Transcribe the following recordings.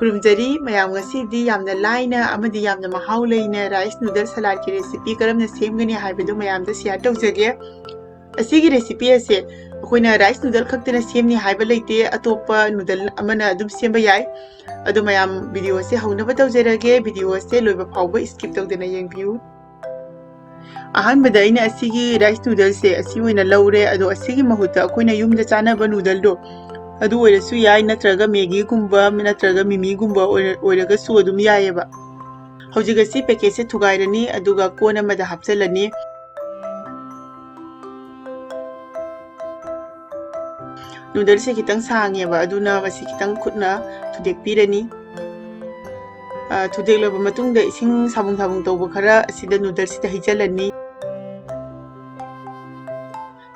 खुरुमजरी मयाम ngasidi yamna laina amadi yamna mahau leina rice noodle salad ki recipe karamna semgani haibadu mayam da share tawjage asigi recipe ase akoina rice noodle khaktana semni haiba leite atopa noodle amana adum semba yai adu mayam video se haunaba tawjarage video se loiba phawba skip tawdana yengbiu ahanbada ina asigi rice noodle se asi oina laure adu asigi mahuta akoina yumda chanaba noodle do adu oirasu yai natraga Maggi gumba natraga Mimi gumba oiraga su adum yaiba haujiga si packet se thugairani aduga kona mada hapchalani noodle se kitang sangeba aduna masi kitang khutna thudek pirani thudek laba matungda ising sabung tawba khara asida noodle sida hijalani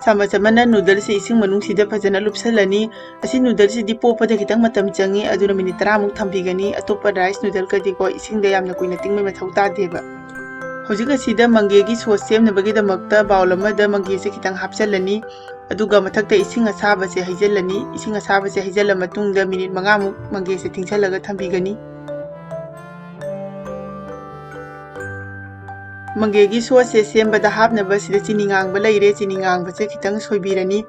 sama samana noodle se ising manung sida phajana lupsalani asi noodle se dipo pada kitang matam changi aduna minute 30 muk thambigani atopa rice noodle ka diko ising da yamna kuina tingmai mathau ta deba hojika sida mangi gi sauce semna bagi da makta bowl amada mangi se kitang hapchalani aduga mathakta ising asaba se haijalani ising asaba se haijala matungda minute 5 muk mangi se tingchalaga thambigani Manggegi sauce se sembada hapnaba sida chini ngangba leire chini ngangba se kitang soibirani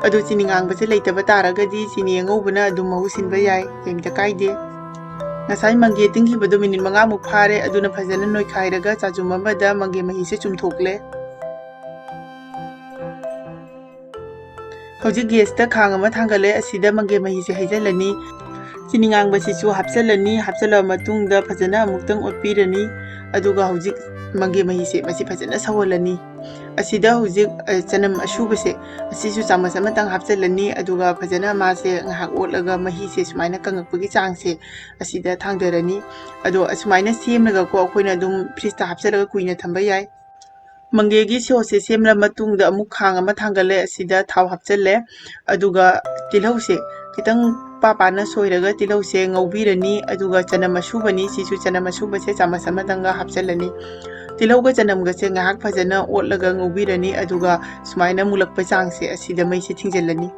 adu chini ngangba se leitaba taragadi chini ngobuna adu mahu sinba yai kemta kaide ngasai mangge tingkhibadu minute 5 muk phare aduna phajana noi khairaga chajum amada mangge mahi se chumthokle hojik gas ta khang ama thangale asida mangge mahi se haijalani chini ngangba si chu hapchalani hapchala matungda phajana amuktang otpirani aduga hojik mangi mahi se masi phajana sawolani asida hujik chanam ashuba se asisu chamas amatang hapchalani aduga phajana ma se ngahak otlaga mahi se sumaina kangakpagi chang se asida thangdarani ado asumaina semlaga ko akoina dum fridge ta hapchalaga kuina thamba yai manggegi sauce se semla matungda amuk khang ama thangale asida thau hapchalle aduga tilhau se kitang papana soiraga tilhau se ngaubirani aduga chanam ashubani sisu chanam ashuba se chamas amatanga hapchalani tilauga janamga se ngahak phajana otlaga ngobirani aduga sumaina mulakpa changse asida mai se thingjalani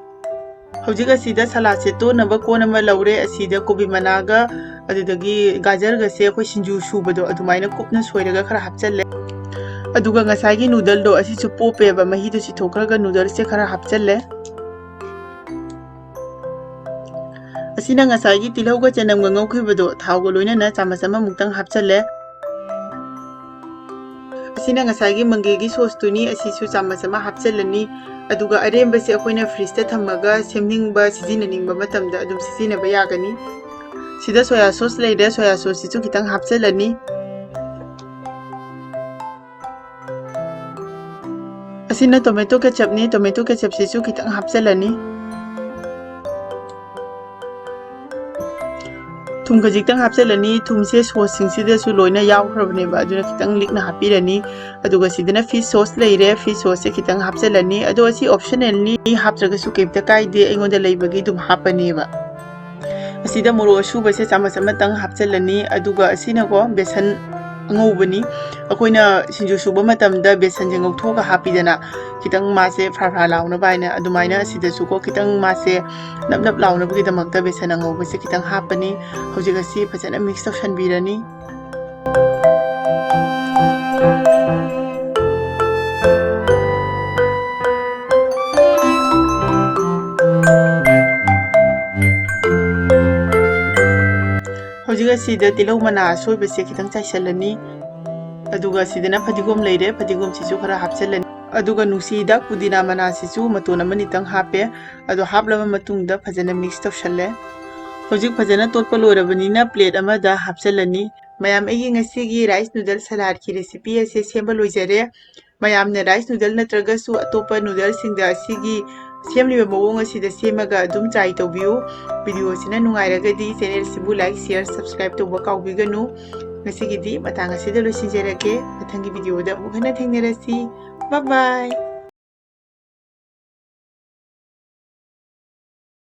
haujiga sida salad se to naba kona ma laure asida kobi managa adudagi gajar ga se khoi sinju shubado adumaina kupna soiraga khara hapchalle aduga ngasai gi noodle do asi chu pope ba mahi do si thokraga noodle se khara hapchalle asina ngasai gi tilauga janamga ngaukhibado thawgo loina na chamasama muktang hapchalle asina ngasagi manggegi sauce tuni asisu chamas ama hapchalani aduga aremba se akoina fridge ta thamaga semningba sijinaningba matamda adum sijinaba yagani sida soya sauce leida soya sauce sichu kitang hapchalani asina tomato ketchup sichu kitang hapchalani thum ka jiktang hapchalani thum se sauce sing sida su loina yawkhrabne ba aduna kitang likna hapirani aduga sidana fish sauce leire fish sauce se kitang hapchalani adu asi optionally haptraga su kemta kaide aingonda leibagi dum hapani ba asida moro ashuba se chamas amatang hapchalani aduga asina ko besan ngobani akoina sinju suba matamda besan jengok thoga hapidana kitang mase phra launa baina adumaina asida su ko kitang mase nap launa bagi damakta besan ngoba se kitang hapani hojika si phajana mix option birani hojika sida tilau mana soiba se kitang chaisalani aduga sidana phadigom leire phadigom sichu khara hapchalani aduga nusi da pudina mana sichu matona mani tang hape adu haplaba matungda phajana mix tawshalle hojik phajana totpa loirabanina plate amada hapchalani mayam egi ngasigi rice noodle salad ki recipe ase semba loijare mayam ne rice noodle natraga su atopa noodle singda asigi semliba mawong asida semaga adum try tawbiu video sina nungairagadi channel sibu like share subscribe tawba kaubiganu ngasigi di matang asida losinjerake mathangi video da mukhana thengnarasi bye bye